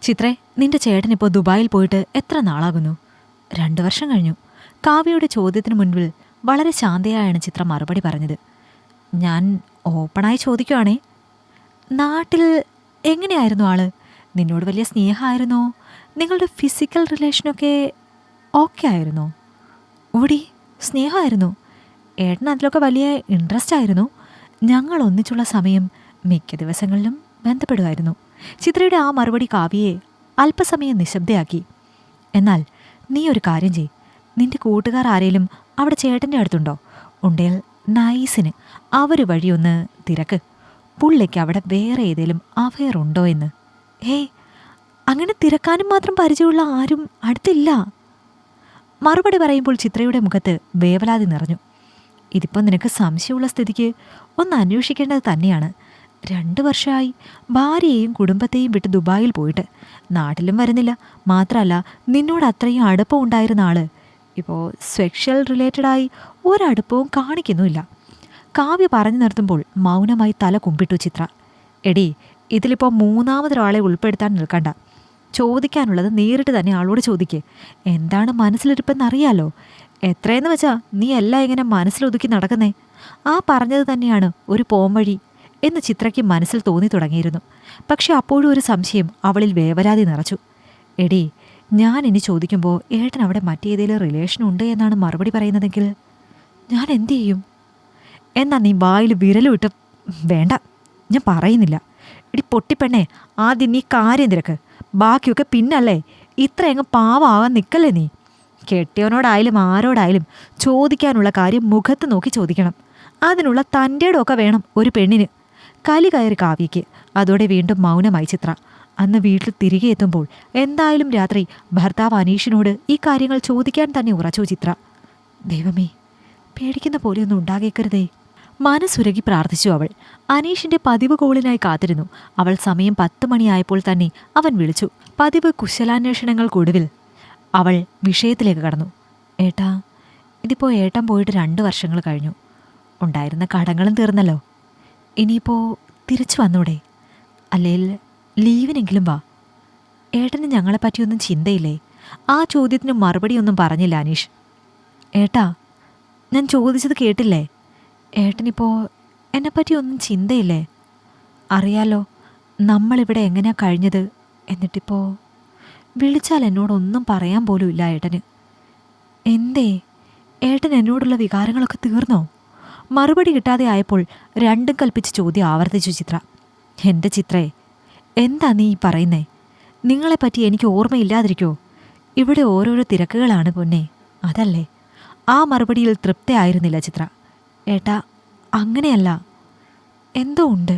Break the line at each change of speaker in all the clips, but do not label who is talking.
ചിത്രേ, നിന്റെ ചേട്ടനിപ്പോൾ ദുബായിൽ പോയിട്ട് എത്ര നാളാകുന്നു? 2 വർഷം കഴിഞ്ഞു. കാവ്യയുടെ ചോദ്യത്തിന് മുൻപിൽ വളരെ ശാന്തയായാണ് ചിത്ര മറുപടി പറഞ്ഞത്. ഞാൻ ഓപ്പണായി ചോദിക്കുവാണേ, നാട്ടിൽ എങ്ങനെയായിരുന്നു ആള്? നിന്നോട് വലിയ സ്നേഹമായിരുന്നോ? നിങ്ങളുടെ ഫിസിക്കൽ റിലേഷനൊക്കെ ഓക്കെ ആയിരുന്നോ? ഓടി സ്നേഹമായിരുന്നു. ഏട്ടൻ അതിലൊക്കെ വലിയ ഇൻട്രസ്റ്റ് ആയിരുന്നു. ഞങ്ങൾ ഒന്നിച്ചുള്ള സമയം മിക്ക ദിവസങ്ങളിലും ബന്ധപ്പെടുമായിരുന്നു. ചിത്രയുടെ ആ മറുപടി കാവ്യയെ അല്പസമയം നിശബ്ദയാക്കി. എന്നാൽ നീ ഒരു കാര്യം ചെയ്, നിന്റെ കൂട്ടുകാർ ആരേലും അവിടെ ചേട്ടൻ്റെ അടുത്തുണ്ടോ? ഉണ്ടേൽ നൈസിന് അവർ വഴിയൊന്ന് തിരക്ക്. പുള്ളിക്ക് അവിടെ വേറെ ഏതേലും അഫെയർ ഉണ്ടോ എന്ന്. ഏയ്, അങ്ങനെ തിരക്കാനും മാത്രം പരിചയമുള്ള ആരും അടുത്തില്ല. മറുപടി പറയുമ്പോൾ ചിത്രയുടെ മുഖത്ത് വേവലാതി നിറഞ്ഞു. ഇതിപ്പോൾ നിനക്ക് സംശയമുള്ള സ്ഥിതിക്ക് ഒന്ന് അന്വേഷിക്കേണ്ടത് തന്നെയാണ്. 2 വർഷമായി ഭാര്യയെയും കുടുംബത്തെയും വിട്ട് ദുബായിൽ പോയിട്ട്. നാട്ടിലും വരുന്നില്ല. മാത്രമല്ല, നിന്നോട് അത്രയും അടുപ്പം ഉണ്ടായിരുന്ന ആള് ഇപ്പോൾ സെക്ഷൽ റിലേറ്റഡായി ഒരടുപ്പവും കാണിക്കുന്നുമില്ല. കാവ്യ പറഞ്ഞു നിർത്തുമ്പോൾ മൗനമായി തല കുമ്പിട്ടു ചിത്ര. എടി, ഇതിലിപ്പോൾ മൂന്നാമതൊരാളെ ഉൾപ്പെടുത്താൻ നിൽക്കണ്ട. ചോദിക്കാനുള്ളത് നേരിട്ട് തന്നെ ആളോട് ചോദിക്കേ. എന്താണ് മനസ്സിലിരിപ്പെന്നറിയാലോ. എത്രയെന്ന് വെച്ചാ നീ എല്ലാം ഇങ്ങനെ മനസ്സിലൊതുക്കി നടക്കുന്നേ? ആ പറഞ്ഞത് തന്നെയാണ് ഒരു പോംവഴി എന്ന് ചിത്രയ്ക്ക് മനസ്സിൽ തോന്നി തുടങ്ങിയിരുന്നു. പക്ഷെ അപ്പോഴും ഒരു സംശയം അവളിൽ വേവലാതി നിറച്ചു. എടി, ഞാൻ ഇനി ചോദിക്കുമ്പോൾ ഏട്ടൻ അവിടെ മറ്റേതേലും റിലേഷൻ ഉണ്ട് എന്നാണ് മറുപടി പറയുന്നതെങ്കിൽ ഞാൻ എന്തു ചെയ്യും? എന്നാ നീ വായിൽ വിരലുവിട്ട് വേണ്ട, ഞാൻ പറയുന്നില്ല. എടി പൊട്ടിപ്പെണ്ണേ, ആദ്യം നീ കാര്യം തിരക്ക്. ബാക്കിയൊക്കെ പിന്നല്ലേ. ഇത്രയങ്ങ് പാവമാകാൻ നിൽക്കല്ലേ നീ. കെട്ടിയവനോടായാലും ആരോടായാലും ചോദിക്കാനുള്ള കാര്യം മുഖത്ത് നോക്കി ചോദിക്കണം. അതിനുള്ള തൻ്റെടമൊക്കെ വേണം ഒരു പെണ്ണിന്. കലി കയറി കാവ്യയ്ക്ക്. അതോടെ വീണ്ടും മൗനമായി ചിത്ര. അന്ന് വീട്ടിൽ തിരികെ എത്തുമ്പോൾ എന്തായാലും രാത്രി ഭർത്താവ് അനീഷിനോട് ഈ കാര്യങ്ങൾ ചോദിക്കാൻ തന്നെ ഉറച്ചു ചിത്ര. ദൈവമേ, പേടിക്കുന്ന പോലെയൊന്നും ഉണ്ടാകേക്കരുതേ. മനസ്സുരകി പ്രാർത്ഥിച്ചു അവൾ. അനീഷിന്റെ പതിവ് കോളിനായി കാത്തിരുന്നു. അവൾ സമയം 10 മണിയായപ്പോൾ തന്നെ അവൻ വിളിച്ചു. പതിവ് കുശലാന്വേഷണങ്ങൾക്കൊടുവിൽ അവൾ വിഷയത്തിലേക്ക് കടന്നു. ഏട്ടാ, ഇതിപ്പോൾ ഏട്ടൻ പോയിട്ട് 2 വർഷങ്ങൾ കഴിഞ്ഞു. ഉണ്ടായിരുന്ന കടങ്ങളും തീർന്നല്ലോ. ഇനിയിപ്പോൾ തിരിച്ചു വന്നൂടെ? അല്ലെങ്കിൽ ലീവിനെങ്കിലും വാ. ഏട്ടന് ഞങ്ങളെപ്പറ്റിയൊന്നും ചിന്തയില്ലേ? ആ ചോദ്യത്തിന് മറുപടിയൊന്നും പറഞ്ഞില്ല അനീഷ്. ഏട്ടാ, ഞാൻ ചോദിച്ചത് കേട്ടില്ലേ? ഏട്ടനിപ്പോൾ എന്നെപ്പറ്റിയൊന്നും ചിന്തയില്ലേ? അറിയാലോ നമ്മളിവിടെ എങ്ങനെയാ കഴിഞ്ഞത്. എന്നിട്ടിപ്പോൾ വിളിച്ചാൽ എന്നോടൊന്നും പറയാൻ പോലും ഇല്ല ഏട്ടന്. എന്തേ, ഏട്ടൻ എന്നോടുള്ള വികാരങ്ങളൊക്കെ തീർന്നോ? മറുപടി കിട്ടാതെ ആയപ്പോൾ രണ്ടും കൽപ്പിച്ച് ചോദ്യം ആവർത്തിച്ചു ചിത്ര. എൻ്റെ ചിത്രേ, എന്താ നീ പറയുന്നേ? നിങ്ങളെപ്പറ്റി എനിക്ക് ഓർമ്മയില്ലാതിരിക്കോ? ഇവിടെ ഓരോരോ തിരക്കുകളാണ് പൊന്നെ, അതല്ലേ? ആ മറുപടിയിൽ തൃപ്തിയായിരുന്നില്ല ചിത്ര. ഏട്ടാ, അങ്ങനെയല്ല. എന്തോ ഉണ്ട്.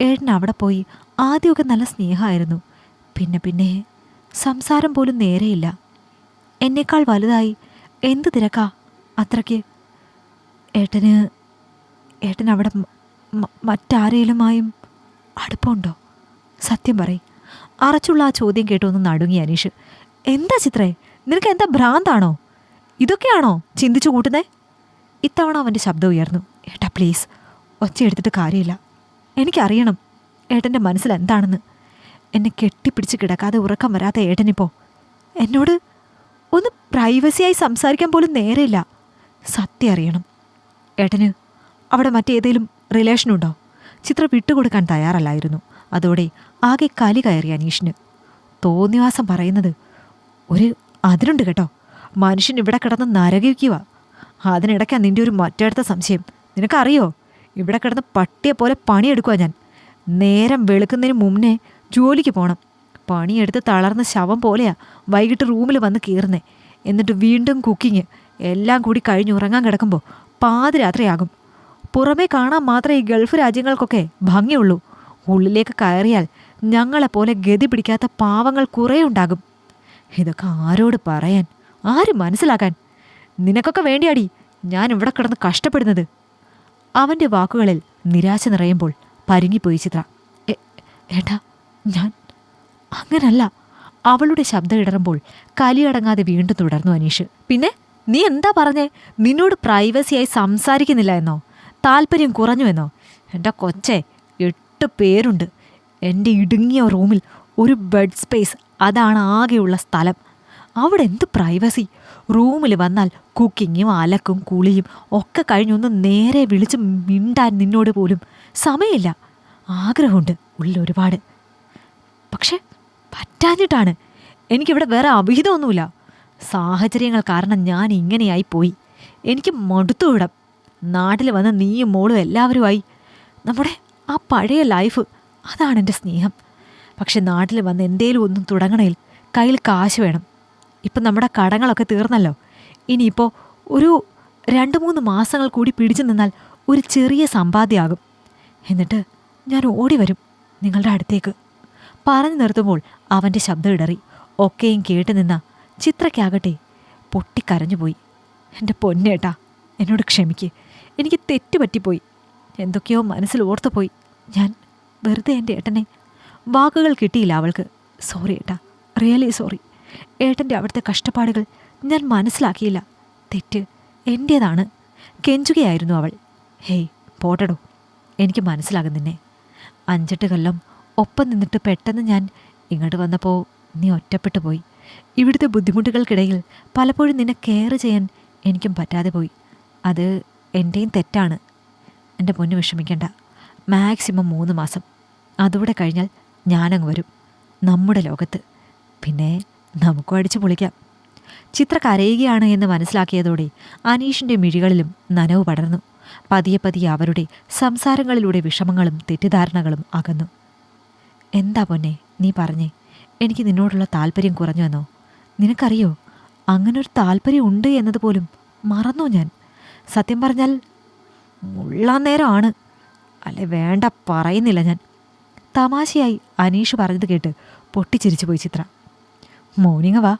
ഏട്ടൻ അവിടെ പോയി ആദ്യമൊക്കെ നല്ല സ്നേഹമായിരുന്നു. പിന്നെ സംസാരം പോലും നേരെയില്ല. എന്നേക്കാൾ വലുതായി എന്ത് തിരക്കാ അത്രയ്ക്ക്. ഏട്ടൻ അവിടെ മറ്റാരേലുമായും അടുപ്പമുണ്ടോ? സത്യം പറയ്. അറച്ചുള്ള ആ ചോദ്യം കേട്ടൊന്ന് നടുങ്ങി അനീഷ്. എന്താ ചിത്രേ, നിനക്ക് എന്താ ഭ്രാന്താണോ? ഇതൊക്കെയാണോ ചിന്തിച്ചു കൂട്ടുന്നേ? ഇത്തവണ അവൻ്റെ ശബ്ദം ഉയർന്നു. ഏട്ടാ പ്ലീസ്, ഒച്ചയെടുത്തിട്ട് കാര്യമില്ല. എനിക്കറിയണം ഏട്ടൻ്റെ മനസ്സിൽ എന്താണെന്ന്. എന്നെ കെട്ടിപ്പിടിച്ച് കിടക്കാതെ ഉറക്കം വരാത്ത ഏട്ടനിപ്പോൾ എന്നോട് ഒന്ന് പ്രൈവസിയായി സംസാരിക്കാൻ പോലും നേരെയില്ല. സത്യം അറിയണം. ഏട്ടന് അവിടെ മറ്റേതേലും റിലേഷനുണ്ടോ? ചിത്ര വിട്ടുകൊടുക്കാൻ തയ്യാറല്ലായിരുന്നു. അതോടെ ആകെ കലി കയറി അനീഷിന്. തോന്നിവാസം പറയുന്നത് ഒരു അതിരുണ്ട് കേട്ടോ. മനുഷ്യൻ ഇവിടെ കിടന്ന് നരകിക്കുക. അതിനിടയ്ക്കാ നിൻ്റെ ഒരു മറ്റടുത്ത സംശയം. നിനക്കറിയോ, ഇവിടെ കിടന്ന് പട്ടിയെപ്പോലെ പണിയെടുക്കുക ഞാൻ. നേരം വെളുക്കുന്നതിന് മുന്നേ ജോലിക്ക് പോകണം. പണിയെടുത്ത് തളർന്ന ശവം പോലെയാ വൈകിട്ട് റൂമിൽ വന്ന് കയറുന്നേ. എന്നിട്ട് വീണ്ടും കുക്കിങ് എല്ലാം കൂടി കഴിഞ്ഞുറങ്ങാൻ കിടക്കുമ്പോൾ പാതിരാത്രിയാകും. പുറമേ കാണാൻ മാത്രമേ ഈ ഗൾഫ് രാജ്യങ്ങൾക്കൊക്കെ ഭംഗിയുള്ളൂ. ഉള്ളിലേക്ക് കയറിയാൽ ഞങ്ങളെപ്പോലെ ഗതി പിടിക്കാത്ത പാവങ്ങൾ കുറേ ഉണ്ടാകും. ഇതൊക്കെ ആരോട് പറയാൻ, ആര് മനസ്സിലാക്കാൻ? നിനക്കൊക്കെ വേണ്ടിയാടി ഞാൻ ഇവിടെ കിടന്ന് കഷ്ടപ്പെടുന്നത്. അവൻ്റെ വാക്കുകളിൽ നിരാശ നിറയുമ്പോൾ പരുങ്ങിപ്പോയി ചിത്ര. ഏട്ടാ, ഞാൻ അങ്ങനല്ല. അവളുടെ ശബ്ദം ഇടറുമ്പോൾ കലിയടങ്ങാതെ വീണ്ടും തുടർന്നു അനീഷ്. പിന്നെ നീ എന്താ പറഞ്ഞേ? നിന്നോട് പ്രൈവസിയായി സംസാരിക്കുന്നില്ല എന്നോ? താല്പര്യം കുറഞ്ഞു എന്നോ? എൻ്റെ കൊച്ചേ, 8 പേരുണ്ട്. എൻ്റെ ഇടുങ്ങിയ റൂമിൽ ഒരു ബെഡ് സ്പേസ്, അതാണ് ആകെയുള്ള സ്ഥലം. അവിടെ എന്ത് പ്രൈവസി! റൂമിൽ വന്നാൽ കുക്കിങ്ങും അലക്കും കുളിയും ഒക്കെ കഴിഞ്ഞൊന്ന് നേരെ വിളിച്ച് മിണ്ടാൻ നിന്നോട് പോലും സമയമില്ല. ആഗ്രഹമുണ്ട് ഉള്ളിൽ ഒരുപാട്. പക്ഷെ പറ്റാഞ്ഞിട്ടാണ്. എനിക്കിവിടെ വേറെ അവിഹിതമൊന്നുമില്ല. സാഹചര്യങ്ങൾ കാരണം ഞാൻ ഇങ്ങനെയായി പോയി. എനിക്ക് മടുത്തു വിടാം. നാട്ടിൽ വന്ന് നീയും മോളും എല്ലാവരുമായി നമ്മുടെ ആ പഴയ ലൈഫ്, അതാണ് എൻ്റെ സ്നേഹം. പക്ഷെ നാട്ടിൽ വന്ന് എന്തേലും ഒന്നും തുടങ്ങണേൽ കയ്യിൽ കാശ് വേണം. ഇപ്പം നമ്മുടെ കടങ്ങളൊക്കെ തീർന്നല്ലോ. ഇനിയിപ്പോൾ ഒരു 2-3 മാസങ്ങൾ കൂടി പിടിച്ചു നിന്നാൽ ഒരു ചെറിയ സമ്പാദ്യമാകും. എന്നിട്ട് ഞാൻ ഓടി വരും നിങ്ങളുടെ അടുത്തേക്ക്. പറഞ്ഞു നിർത്തുമ്പോൾ അവൻ്റെ ശബ്ദം ഇടറി. ഒക്കെയും കേട്ടു നിന്ന ചിത്രയ്ക്കാകട്ടെ പൊട്ടിക്കരഞ്ഞുപോയി. എൻ്റെ പൊന്നേട്ടാ, എന്നോട് ക്ഷമിക്ക്. എനിക്ക് തെറ്റുപറ്റിപ്പോയി. എന്തൊക്കെയോ മനസ്സിൽ ഓർത്തുപോയി ഞാൻ. വെറുതെ എൻ്റെ ഏട്ടനെ. വാക്കുകൾ കിട്ടിയില്ല അവൾക്ക്. സോറി ഏട്ടാ, റിയലി സോറി. ഏട്ടൻ്റെ അവിടുത്തെ കഷ്ടപ്പാടുകൾ ഞാൻ മനസ്സിലാക്കിയില്ല. തെറ്റ് എൻ്റേതാണ്. കെഞ്ചുകയായിരുന്നു അവൾ. ഹേയ് പോട്ടടോ, എനിക്ക് മനസ്സിലാകും നിന്നെ. 5-8 കൊല്ലം ഒപ്പം നിന്നിട്ട് പെട്ടെന്ന് ഞാൻ ഇങ്ങോട്ട് വന്നപ്പോൾ നീ ഒറ്റപ്പെട്ടു പോയി. ഇവിടുത്തെ ബുദ്ധിമുട്ടുകൾക്കിടയിൽ പലപ്പോഴും നിന്നെ കെയർ ചെയ്യാൻ എനിക്കും പറ്റാതെ പോയി. അത് എൻ്റെയും തെറ്റാണ്. എൻ്റെ പൊന്നു വിഷമിക്കേണ്ട. മാക്സിമം 3 മാസം. അതുകൂടെ കഴിഞ്ഞാൽ ഞാനങ്ങ് വരും നമ്മുടെ ലോകത്ത്. പിന്നെ നമുക്കും അടിച്ചു പൊളിക്കാം. ചിത്ര കരയുകയാണ് എന്ന് മനസ്സിലാക്കിയതോടെ അനീഷിൻ്റെ മിഴികളിലും നനവ് പടർന്നു. പതിയെ പതിയെ അവരുടെ സംസാരങ്ങളിലൂടെ വിഷമങ്ങളും തെറ്റിദ്ധാരണകളും അകന്നു. എന്താ പൊന്നെ നീ പറഞ്ഞേ? എനിക്ക് നിന്നോടുള്ള താല്പര്യം കുറഞ്ഞുവെന്നോ? നിനക്കറിയോ, അങ്ങനൊരു താല്പര്യം ഉണ്ട് എന്നതുപോലും മറന്നു ഞാൻ. സത്യം പറഞ്ഞാൽ മുള്ളാൻ നേരമാണ്. അല്ലെ വേണ്ട, പറയുന്നില്ല ഞാൻ. തമാശയായി അനീഷ് പറഞ്ഞത് കേട്ട് പൊട്ടിച്ചിരിച്ചു പോയി ചിത്ര. മോർണിംഗ് വാ,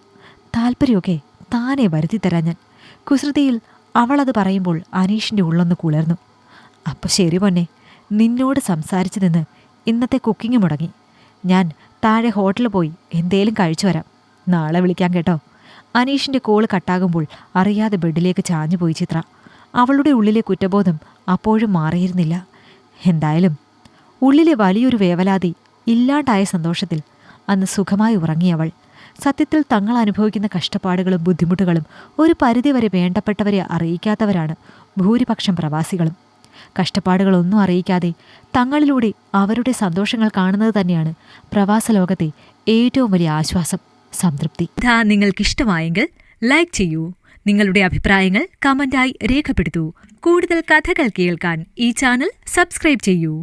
താല്പര്യമൊക്കെ താനേ വരുത്തിത്തരാൻ ഞാൻ. കുസൃതിയിൽ അവളത് പറയുമ്പോൾ അനീഷിൻ്റെ ഉള്ളൊന്ന് കുളിർന്നു. അപ്പോൾ ശരി പൊന്നെ, നിന്നോട് സംസാരിച്ചു നിന്ന് ഇന്നത്തെ കുക്കിംഗ് മുടങ്ങി. ഞാൻ താഴെ ഹോട്ടലിൽ പോയി എന്തേലും കഴിച്ചു വരാം. നാളെ വിളിക്കാം കേട്ടോ. അനീഷിൻ്റെ കോള് കട്ടാകുമ്പോൾ അറിയാതെ ബെഡിലേക്ക് ചാഞ്ഞുപോയി ചിത്ര. അവളുടെ ഉള്ളിലെ കുറ്റബോധം അപ്പോഴും മാറിയിരുന്നില്ല. എന്തായാലും ഉള്ളിലെ വലിയൊരു വേവലാതി ഇല്ലാണ്ടായ സന്തോഷത്തിൽ അന്ന് സുഖമായി ഉറങ്ങിയവൾ. സത്യത്തിൽ തങ്ങൾ അനുഭവിക്കുന്ന കഷ്ടപ്പാടുകളും ബുദ്ധിമുട്ടുകളും ഒരു പരിധിവരെ വേണ്ടപ്പെട്ടവരെ അറിയിക്കാത്തവരാണ് ഭൂരിപക്ഷം പ്രവാസികളും. കഷ്ടപ്പാടുകളൊന്നും അറിയിക്കാതെ തങ്ങളിലൂടെ അവരുടെ സന്തോഷങ്ങൾ കാണുന്നത് തന്നെയാണ് പ്രവാസ ലോകത്തെ ഏറ്റവും വലിയ ആശ്വാസം, സംതൃപ്തി. ഇതാ നിങ്ങൾക്കിഷ്ടമായെങ്കിൽ ലൈക്ക് ചെയ്യൂ. നിങ്ങളുടെ അഭിപ്രായങ്ങൾ കമന്റായി രേഖപ്പെടുത്തൂ. കൂടുതൽ കഥകൾ കേൾക്കാൻ ഈ ചാനൽ സബ്സ്ക്രൈബ് ചെയ്യൂ.